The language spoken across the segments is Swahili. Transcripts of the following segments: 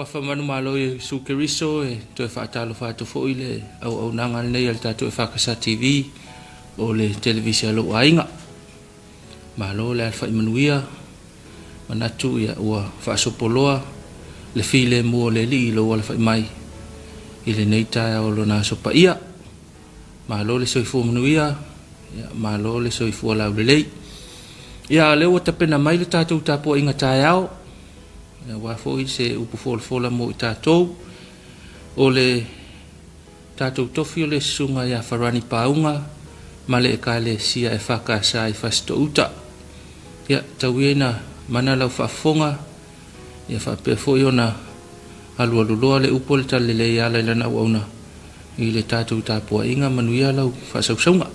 whawhamanu malo i sukeriso e toe whaatalo whaato fo i le au nanga nei al tātou EFKS TV o le televisi alo ainga. Malo le alfa imanuia manatu ia ua whaasopoloa le file mua le li ilo alfa imai i le nei Taeao lona sopa ia. Malo le soifu manuia malo le soifu alau le lei. Ia leo tapena mai le tātou tāpua inga Taeao. Wa foi se upu fola mo i tātou o le tātou tofi o le sunga ia wharani paunga ma le ka le sia EFKS i fasto uta. Ia tauiena mana lau whaafonga ia whaapea foi ona alualuloa le upo le tale le ala ilana wauna i le tātou tāpua inga manuia lau whaasausaunga.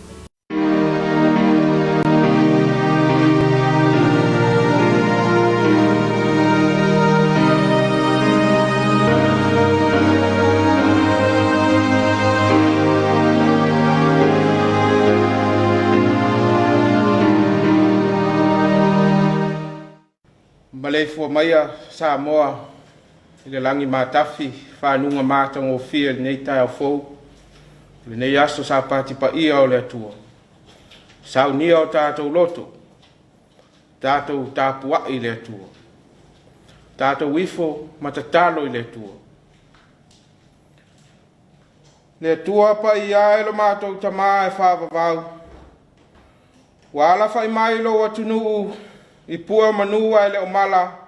Malei fua maia Samoa i le langi matafi whanunga mātango fia nei Taeao fou le nei aso Sapati pa ia o le atua Sauniga o tātou loto tātou tāpua i le atua tātou wifo matatalo i le atua pa ia e lo mātou tamā e whāwawau wala whai mai lo atunuu i pua manua ele o mala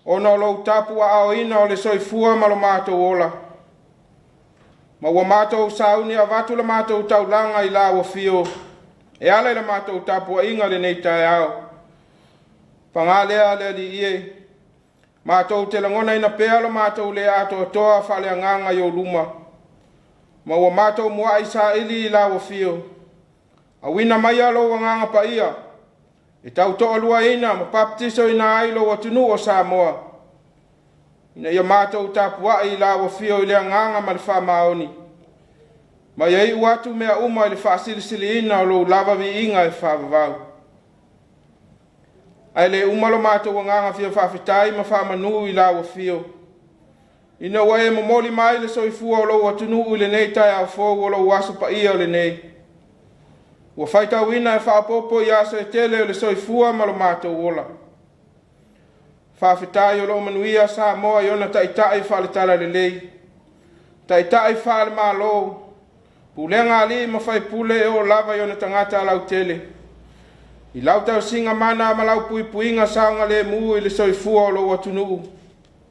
ona lo tapua ao ina o le soifua malo mātou ola ma ua mātou sauni a vatu la mātou taulanga i la wafio e ala i la mātou tapua inga le nei Taeao pangalea le li ie mātou te langona ina pea lo mātou le ato atoa whale anganga i o luma ma ua mātou mua i sa ili i la wafio a wina mai alo anganga pa ia e tau toa lua ina ma baptiso ina ailo watunu o Samoa. Ina ia mātou tāpua i la wafio i lea nganga ma le whamaoni. Ma iei uatu mea uma i le whaasilisili ina o lo lava vi inga e whavavau. Ai le umalo mātou nganga fia whawhitai ma whamanu i la wafio. Ina ua e momoli mai le soifua o lo watunu i le nei Taeao fōu o lo waso pa ia o le nei. Ua whaita wina e whaapopo i aso e tele o le soifua ma lo mātou ola. Whawhitai o lo manuia Samoa i ona taitai whale tala le lei. Taitai whale mā lo. Pulenga ali ma whai pule o lava i ona tangata lau tele. I lau tau singa mana ma lau pui puinga saunga le muu i le soifua o lo watunuu.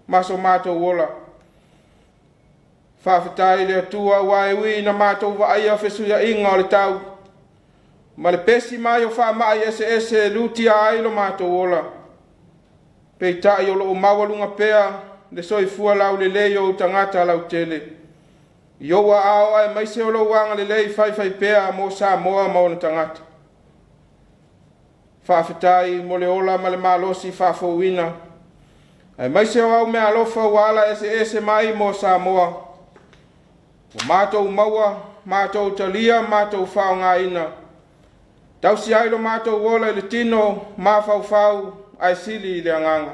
Maso mātou ola. Whawhitai le atua waiwi na mātou wa aia whesuia inga o le tau. Ma le pesi mai o wha mai ese luti a ailo mātou ola. Pei tai o lo o mawalunga pea le soifua lau le lei o tangata lau tele. Iowa ao ai maise o lo wanga le lei whai pea mo Samoa ma ona tangata. Whawhitai mo le ola ma le malosi whafouina. Ai maise o au mea alofa wala ese mai mo Samoa. O mātou maua, mātou talia, mātou whaonga ina. Tau si ailo mātou wola i le tino mā whau ai sili i le anganga.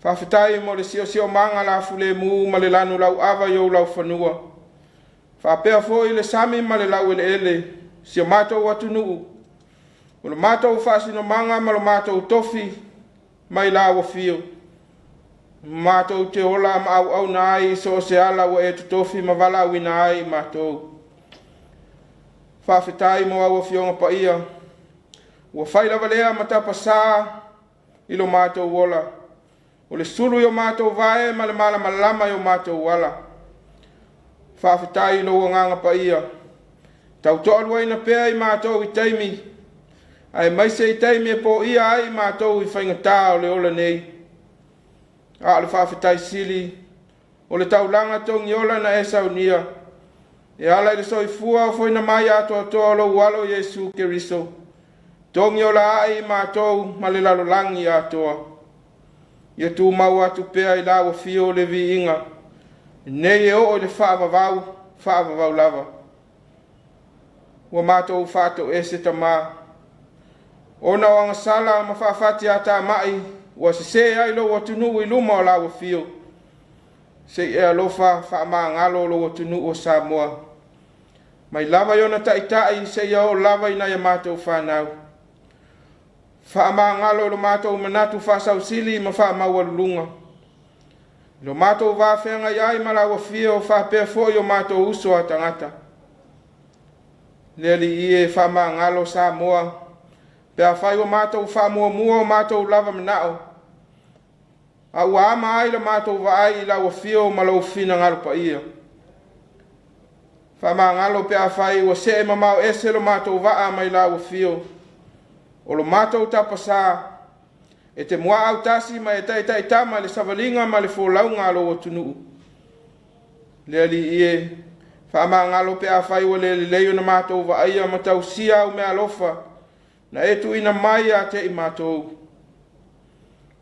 Whawhitai mo le sio manga la fule mu ma le lanu lau awa i o lau whanua. Whapea fo i le sami ma le lau ele sio mātou watunuu. O le mātou whasino manga ma le mātou tofi mai la wafio. Mātou te ola ma au na ai so se ala wa e tofi ma wala wina ai mātou. Whawhitai mo awa fionga pa ia. Ua whaila walea matapa sā ilo mātou wola. O le sulu i o mātou vae ma le malama i o mātou wala. Whawhitai ilo nganga pa ia. Tau toalua ina pea i mātou i taimi. Ai maise i taimi e po ia ai mātou i whaingatā o le ola nei. A le whawhitai sili. O le taulanga tongi ola na e Sauniga. E ala le soifua o foina mai ato atoa lo walo Yesu Keriso. Tongi o la ai mātou ma le lalolangi atoa. Ia tu mau atu pea i lawa fio le vi inga. Nei e o le whaavavau lava. Ua mātou whātou ese tamā. Ona o sala ma whaafati a tā mai. Ua se ai lo watunu i luma o lawa fio. se e alofa whaamangalo lo tunu o Samoa. Mai lava yona taitai se ia o lava ina ia mātou whanau. Whaamangalo lo mātou manatu whasau sili ma whaamawalulunga. Lo mātou wāwhenga iai malawa whio whapea fōi o mātou uso a tangata. Leli ie whaamangalo Samoa. Pea whai o mātou whaamua o mātou lava manao. A ua ama ai la mātou waai i lawa whio malau whina ngarupa ia. Whamangalo pea whai ua se mamau ese lo mātou waa mai lawa whio. O lo mātou tapasa e te mua au tasi mai e tai tama le savalinga ma le wholaunga lo o tunuu. Leli ie whamangalo pea whai ua le leo na mātou waai a matau sia u mea lofa na etu ina mai a te i mātou.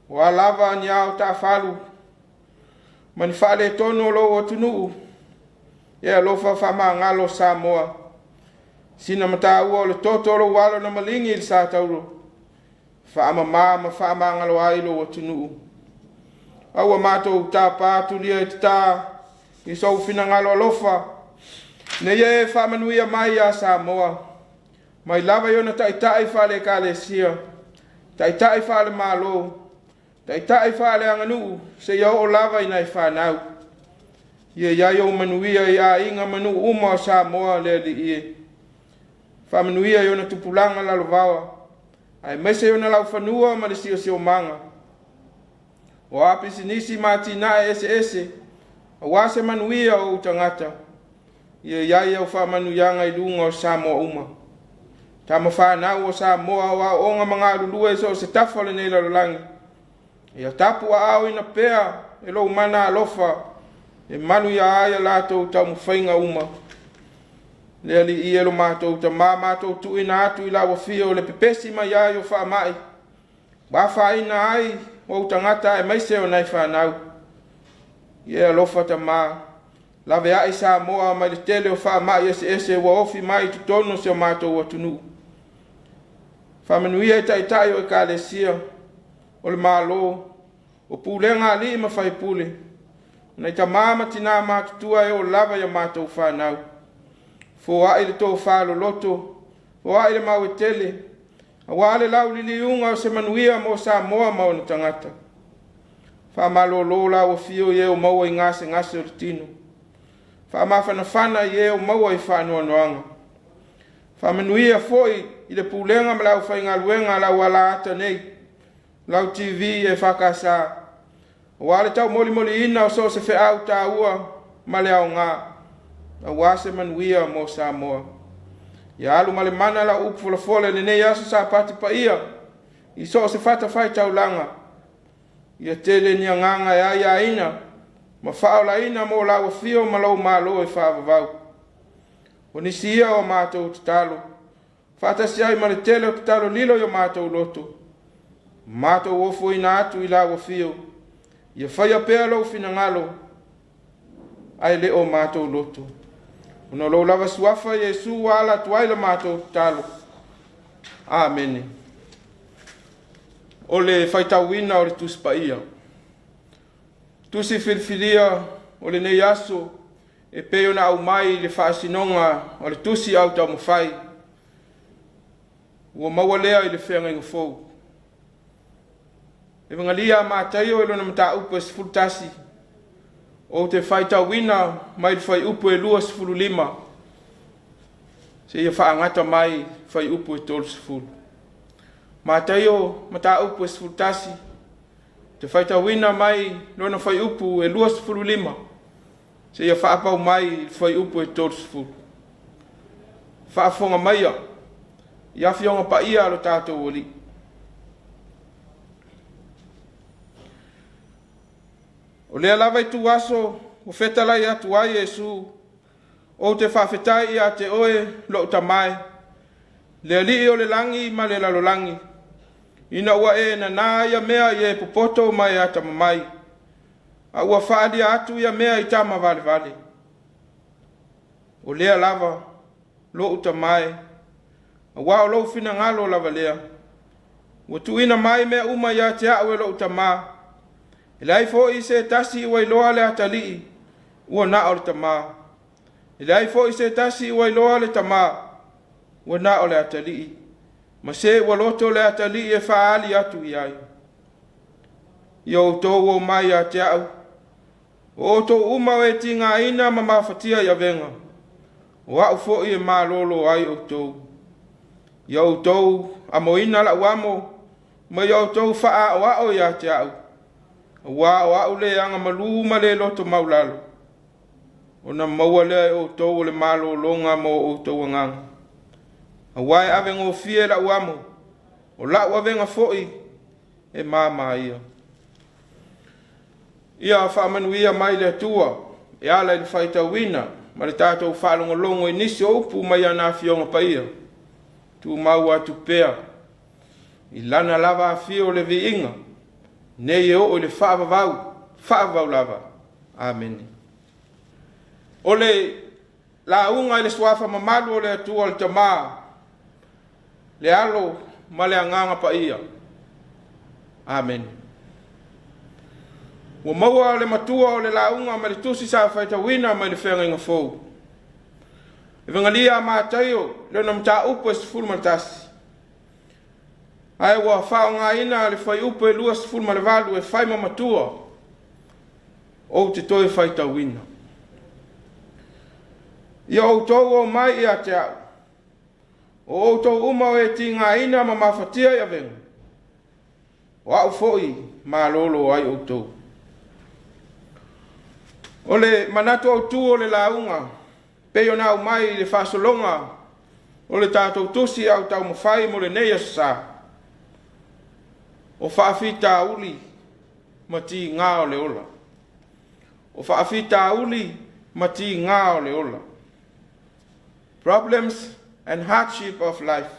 Wa lava ni au ta falu man fale tono lo o tunu ya lo fa fama ngalo Samoa sina mata o le toto lo walo na malingi il sa taulo fa ma fa ngalo ai lo o tunu awa mato ta pa tu lia ta i so fina ngalo lofa ne ye fa manuia mai ya Samoa mai lava yo na tai fale kale sia tai fale malo Tai whaale anganu, se iau o lava ina i whanau. Ia iai o manuia ia inga manu uma o Samoa lea li ie. Whamanuia i ona tupulanga lalo vawa. Ai mese i ona lau whanua ma le sio manga. O api sinisi mati na ese. A wase manuia o utangata. Ia iai au whamanuianga i lunga o Samoa uma. Tama whanau o Samoa o onga mga lulua so se tafale nei lalolangi. Ia tapu a au ina pea e lo mana alofa e manu ia aia lato tau mwhainga uma. Lea li i elo mātou ta mātou tu ina atu i lawa fio le pepesi mai ai o wha mai. Wafa ina ai o utangata e maise o nai whanau. Ia alofa ta lave ai Samoa mai le tele o wha mai ese wa ofi mai tu tono se o mātou wa tunu. Whamanuia e tai o e ka le sia. O le malo, o pulenga ali ma fai pule. Nei ta mama tina matutua e o lava ya mātou whanau. Fo ai le tō whalo loto, fo ai le mau e tele. A wale lau lili unga o se manuia mo Samoa mau na tangata. Whamalo lola o fio ye o maua i ngase o le tino. Whamawhanawhana ye o maua i whanua noanga. Whamanuia foi i le pulenga ma lau whainga luenga lau ala ata nei. Lau TV e whakasa. Wale tau moli ina o so se whe au ta ua male au ngā. A wase manuia mo Samoa. Ia alu male mana la upu fole le nei aso Sapati pa ia. I so se whata whai tau langa. Ia tele ni nganga e aia ina. Ma whaola ina mo lau fio ma lau malo e whaavavau. O nisi ia o mātou tatalo. Whata si ai male tele o tatalo lilo yo mātou loto. Mātou ofo ina atu i lawa fio. Ia whaia pēa lau fina ngalo. Ai leo mātou loto. Una lau lava suafa Yesu wala tuaila mātou talo. Amen. O le whaitawina o le tuspa ia. Tusi filfilia o le nei aso. E peo na au mai le whaasinonga o le tusi au tau mawhai. Ua mawalea i le whenga inga fau. E wangalia mātai o elona mata upo e sifurutasi. O te whaitawina mai le whai upo e lua sifuru lima. Se ia whaangata mai whai upo e tolu sifuru. Mātai o mata upo e sifurutasi. Te whaitawina mai lona whai upo e lua sifuru lima. Se ia whaapau mai whai upo e tolu sifuru. Whaafonga maia. Ia whionga pa ia alo tātou oli. O lea lava i tu aso, o whetalai atu ai Yesu, o te whawhetai i a te oe lo tamai. Lea li o le langi ma le lalo langi. Ina ua e na nā ia mea i e popoto mai a tamamai. A ua whaalia atu ia mea i tama vale vale. O lea lava, lo tamai. A wao lo fina ngalo lava lea. Ua tuina mai mea uma i a te au e lo tamai. Ilai fo i se tasi ua iloa le atali ua na o le tama. Ilai fo i se tasi ua iloa le tama ua na o le atali. Ma se ua loto le atali e faali atu i ai. Yo to o mai a Taeao. O to uma o e tinga ina ma mafatia ia venga. Wa fo i e malolo ai o to. Yo to amoina la wamo ma yo to fa wa o ia Taeao. Wa ule anga maluma le loto maulalo. Ona maua le o to le malo longa mo o to ngang. Wa ave ngo fie la wamo. O la wa venga foi e mama ia. Ia fa manuia mai le tua. E ala le faita wina. Ma le tato fa longo longo inisi o pu mai ana fionga pa ia. Tu mau atu pea. I lana lava fio le viinga. Nei o le whaavavau lava. Amen. O le la unga le swafa mamalu o le atua le tamaa. Le alo ma le anganga pa ia. Amen. Wa maua le matua o le la unga ma le tusi sa faita wina ma le whenga inga fau. E vengalia ma taio le na mta upo e sifuru maltasi. Ai wa whao ngā ina le whai upo e lua sifuru malevalu e whai mamatua o te toi faita wina. Ia o tau o mai ia Taeao. O tau uma o e ti ngā ina ma mawhatia ia venga. O au foi ma lolo ai o tau. O le manatu au tu o le launga. Peo na au mai le whasolonga. O le tātou tusi au tau mawhai mo le neia sa. O whaafita uli ma ti ngā o le ola. O whaafita uli ma ti ngā o le ola. Problems and hardship of life.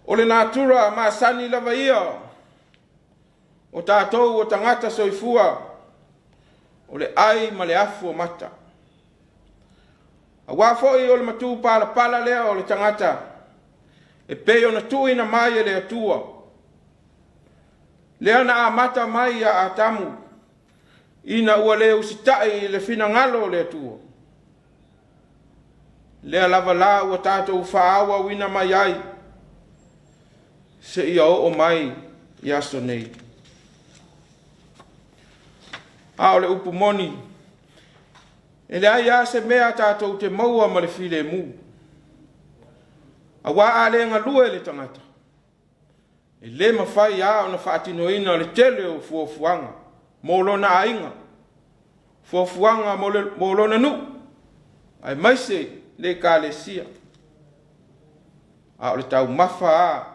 O le natura ma sani lava ia. O tātou o tangata soifua. O le ai ma le afu o mata. A wafoi o le matu pala lea o le tangata. E peo na tui na mai e le atua. Lea na a mata mai a atamu. Ina ua le usitai le fina ngalo le atua. Lea lava la ua tātou whaawa wina mai ai. Se ia o mai i aso nei. A o le upu moni. E le ai a se mea tātou te maua ma le file mu. A wā a le ngalua le tangata. E le mawhai a o na whaatinoina le tele o fuafuanga. Molona ainga. Fuafuanga molona nu. Ai maise le ka le sia. A o le tau mafa a.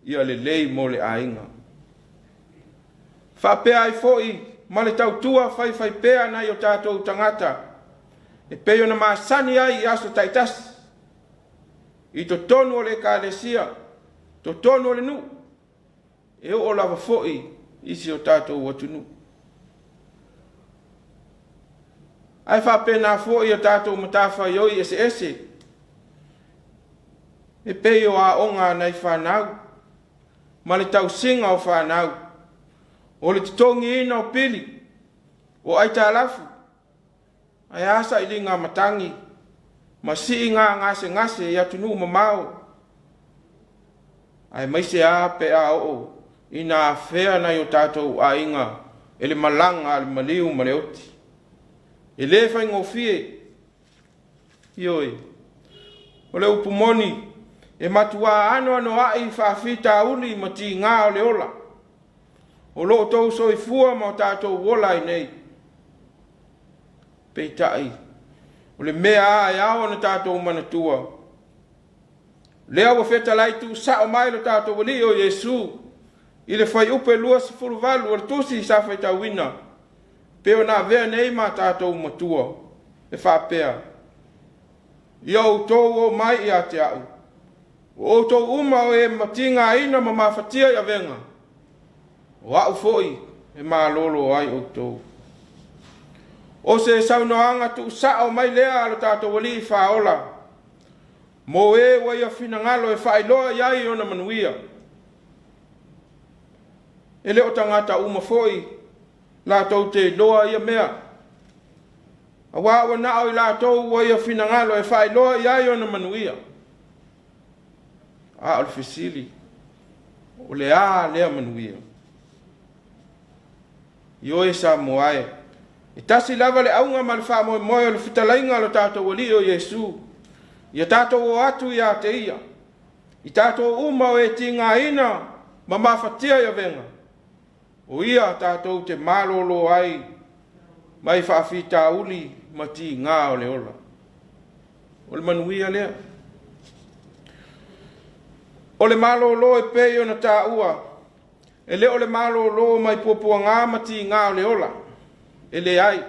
Ia le lei mo le ainga. Whapea ai foi. Ma le tau tua whai pea na i o tātou tangata. E peo na maasani ai i aso taitasi. I to tonu o le ka le sia. To tonu o le nu. E o lava foi. Isi o tātou watunu. Ai whapena foi o tātou matawha ioi ese. E peo a onga nei whanau. Ma le tau singa o whanau. O le titongi ina o pili. O ai tā lafu. Ai asa ili ngā matangi. Ma si ngā ngase i atunu mamau. Ai maise a pe a o. Ina fea na yo tātou a inga. Ele malanga al maliu maleoti. E le whai ngofie. Ioi. O le upumoni. E matua ano ai whaafita uli ma ti ngā o le ola. O lo tau soi fua ma o tātou wola i nei. Peitai. O le mea a e ao na tātou manatua. Lea wa feta lai tu sa o mai lo tātou wali o Yesu. I le whai upe lua si furuvalu o le tusi sa whai tau wina. Peo na vea nei ma tātou matua. E whapea. Iau tau o mai i a Taeao. O tau uma o e matinga ina ma mawhatia i venga. O au foi e maa lolo ai o tau. O se saunoanga tu sa o mai lea alo tātou wali i whaola. Mo e wa ia fina ngalo e whailoa iai o na manuia. e le o tangata uma foi la tau te loa ia mea a wā o na o la tau wa ia finangalo e whai loa ia i ona manuia a o le fisili o le a lea manuia io e Samoa e tasi lava le aunga ma le wha moe moe o le fitalainga lo tātou wali o Yesu ia tātou o atu ia te ia i tātou uma o e tinga ina ma mawhatia ia venga o ia tātou te malolo ai mai whaafita uli ma ti ngā o le ola o le manuia lea o le malolo e pei o na tā ua e le o le malolo mai puapua ngā ma ti ngā o le ola e le ai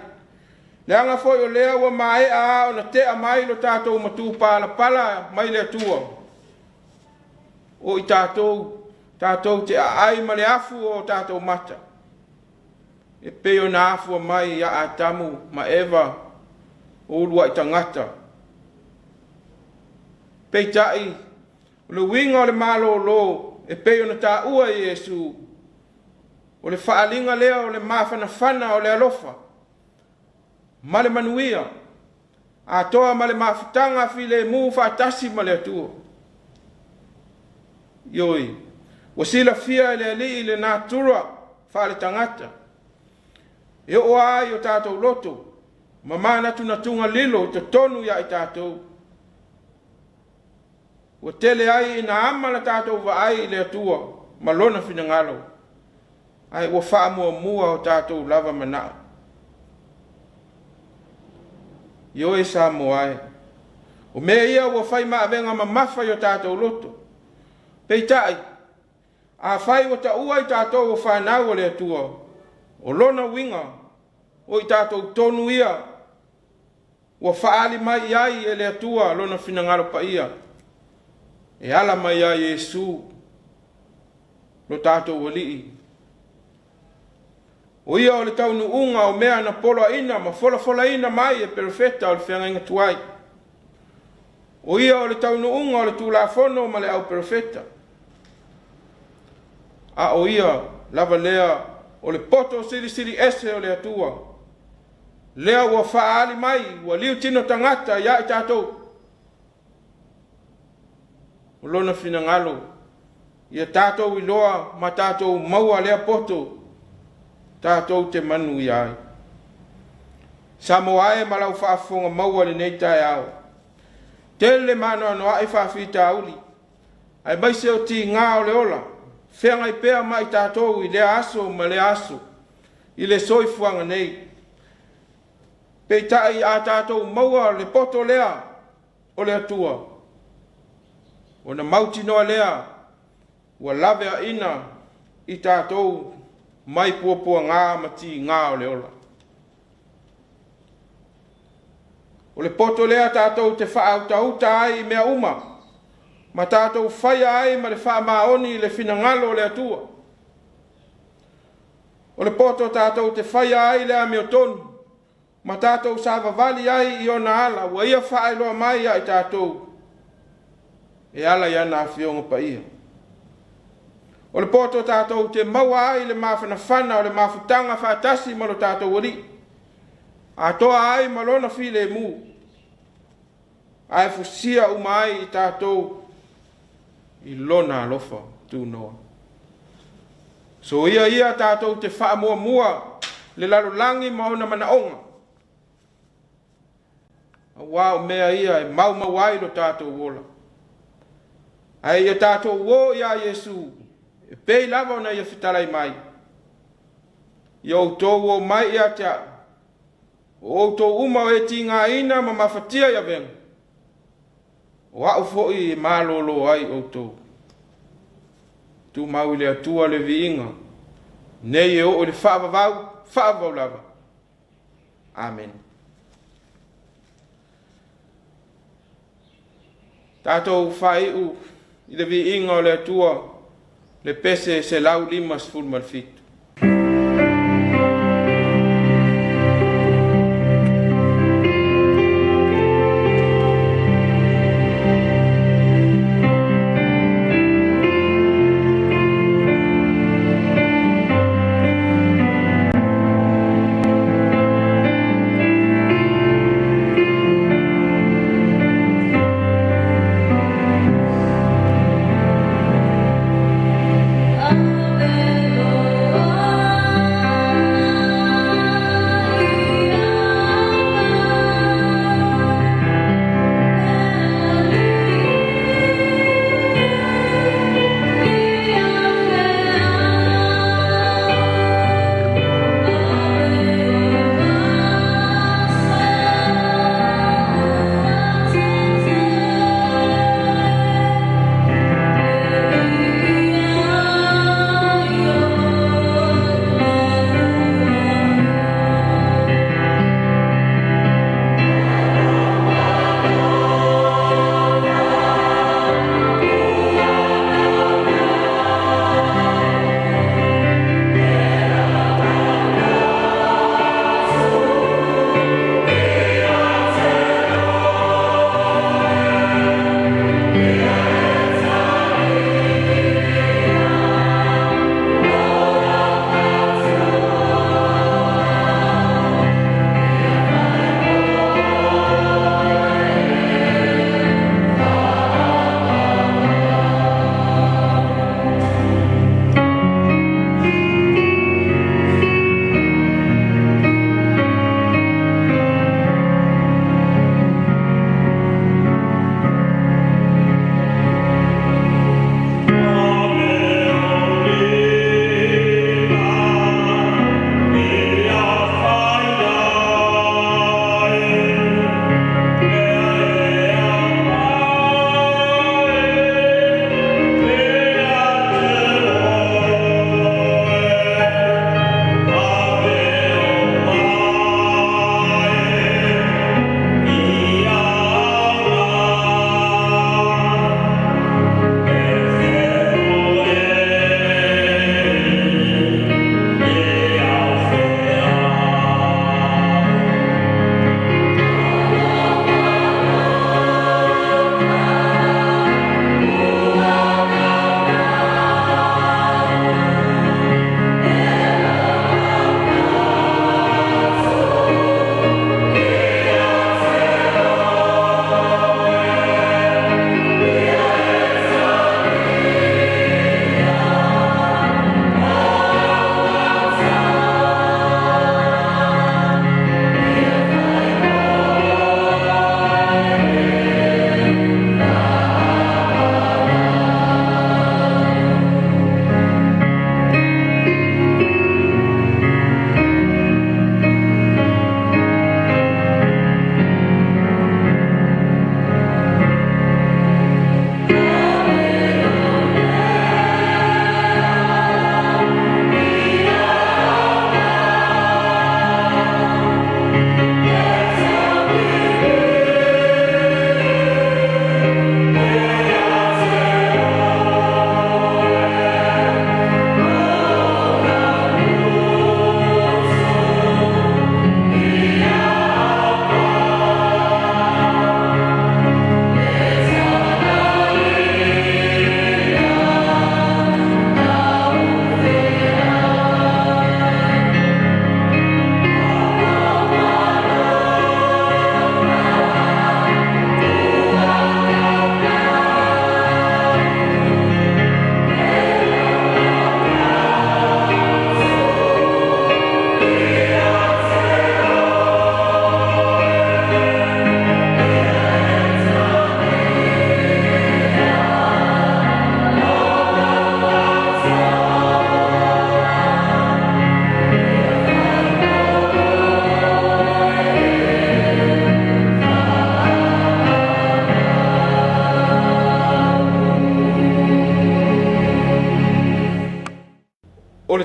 le anga foi o lea ua mai a o na tea mai lo tātou matu pala pala mai le atua o i tātou te ai ma le afu o tātou mata e peo na afu mai ia a tamu ma eva o ulua i tangata peitai o le winga o le malolo e peo na tā ua i Yesu o le whaalinga lea o le mawhanawhana o le alofa ma le manuia a toa ma le mawhitanga fi le mu whaatasi ma le atua ioi wa sila fia le ali le natura fa le tangata e o ai o tātou loto ma mana tuna tunga lilo te tonu ya i tātou wa tele ai ina ama la tātou wa ai le atua ma lona fina ngalo ai wa wha mua o tātou lava mana io e Samoa o mea ia wa whai maa venga ma mawhai o tātou loto peitai a whai o ta ua i tātou o whanau o le atua o lona winga o i tātou tonu ia wa whaali mai iai e le atua lona finangaro pa ia e ala mai ia Yesu lo tātou walii o ia o le taunu unga o mea na polo ina ma fola ina mai e perfeta o le whianga inga tuai o ia o le taunu unga o le tulafono ma le au perfeta a o ia lava lea o le poto siri ese o le atua lea ua whaali mai ua liu tino tangata ia i tātou o lona fina ngalo ia tātou i loa ma tātou maua lea poto tātou te manu i ai Samoa e malau whaafonga maua le nei Taeao tele mano anoa i whaafita uli ai maise o ti ngā o le ola whenga i pēa mai tātou i le aso ma le aso i le soifuanga nei peitai a tātou maua le poto lea o le atua o na mauti noa lea ua lave a ina i tātou mai puapua ngā mati ngā o le ola o le poto lea tātou te whaauta ai mea uma ma tātou whaia ai ma le wha maoni le finangalo o le atua o le poto tātou te whaia ai le ame o tonu ma tātou savavali ai i ona ala ua ia whaailoa mai ai tātou e ala ia na whionga pa ia o le poto tātou te maua ai le mawhanawhana o le mawhutanga whaatasi ma lo tātou wari a toa ai malona file mu ai fusia umai i tātou i lona alofa tu noa so ia tātou te wha mua le lalulangi mauna manaonga a wao mea ia e mau ai lo tātou wola ai ia tātou wo ia Yesu e pei lava ona ia fitalai mai ia outou o mai ia tea o outou uma o e tinga ina ma mawhatia ia venga o au foi e malolo ai outou tu mau le atua le viinga nei e o le whaavavau lava amen tātou whai u i le viinga o le atua le pese se lau limas fulmalfitu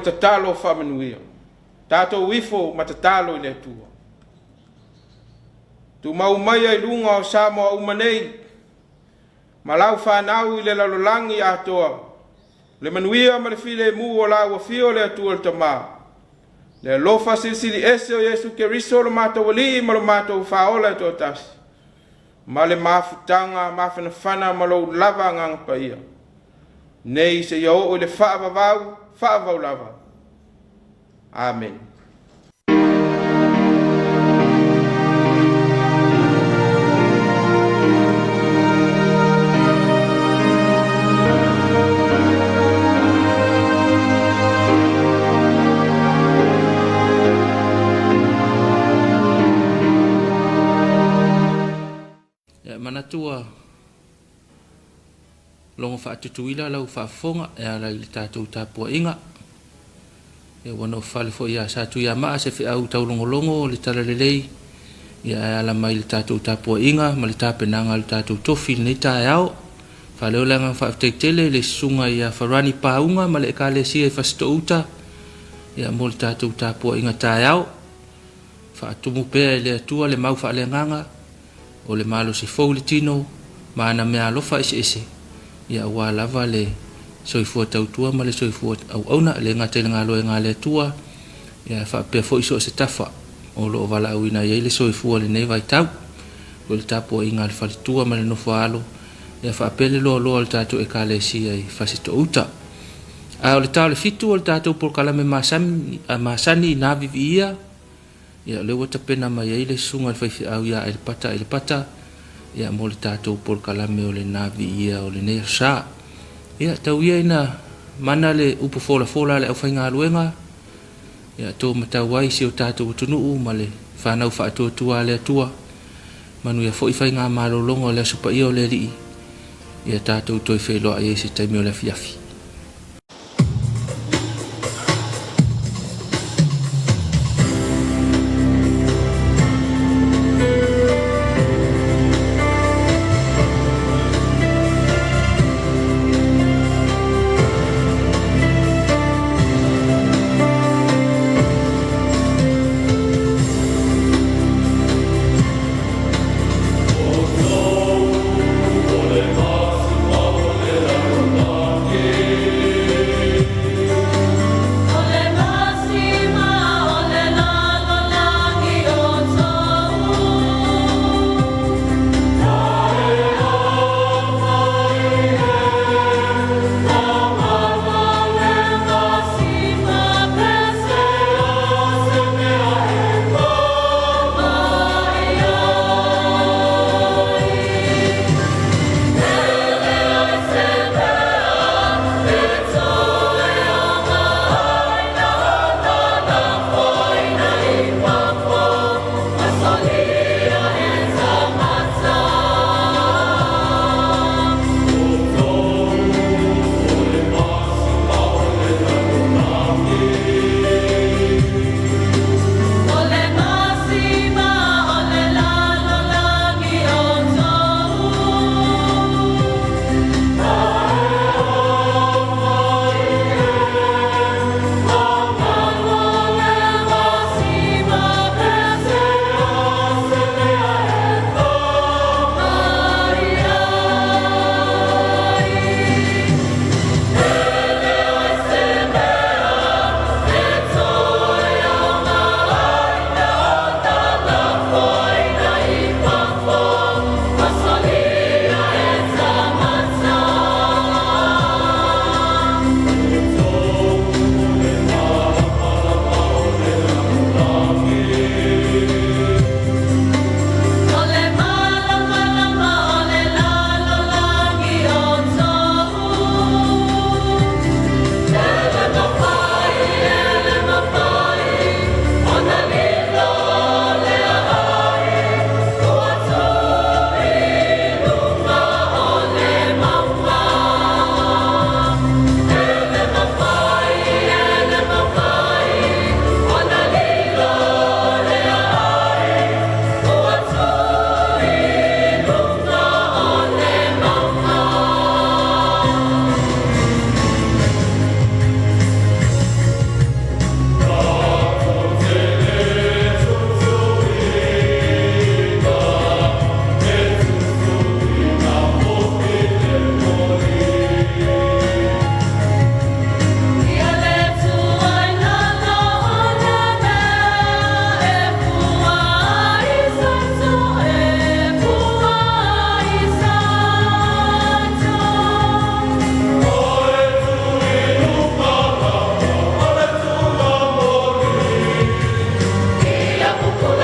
tatalo whamanuia. Tātou wifo ma tatalo i le atua. Tu mau mai ai lunga o Samoa umanei. Malau whanau i le lalolangi atoa. Le manuia ma le file mu o la ua fio le atua le tamaa. Le lofa silsili ese o Yesu Keriso lo mātou wali ma lo mātou whaola e tō tasi. Ma le mafutanga, mawhanawhana ma lo lava nganga pa ia. Nei se iau o le whaavavau lava. Amen. Manatua longo whaatutuila lau whaafonga e ala i le tātou tāpua inga e wano whale fo ia sātu ia maa se whiau tau longo le tala lelei ia e ala mai le tātou tāpua inga ma le tāpenanga le tātou tofi nei Taeao whale olanga whaafteitele le sunga ia wharani pāunga ma le ekalesia e whastouta ia mo le tātou tāpua inga Taeao whaatumu pēr le atua le mau whaalenganga o le malo se fou le tino ma ana mea alofa ese ia ua lava le soifua tautua ma le soifua auauna le ngata le ngalo e ngale atua ia whaapea fo iso se tafa o lo wala auina ia le soifua le nei vai tau o le tapo inga le whalitua ma le nofo alo ia whaapea le loa le tato e ka le si ai whasito uta a o le tau le fitu o le tato por kalame masani na vivi ia le wata pena mai ai le sunga le whaifi au ia ele pata ia mo le tātou por kalame o le navi ia o le nea sa ia tau ia ina mana le upu fola le au whainga aluenga ia tō matau ai si o tātou tunuu ma le whanau whaatua le atua manu ia fo i whainga malolongo le supa ia o le rii ia tātou toi wheloa ia se taimi o le fiafi. Yeah. ya mukoi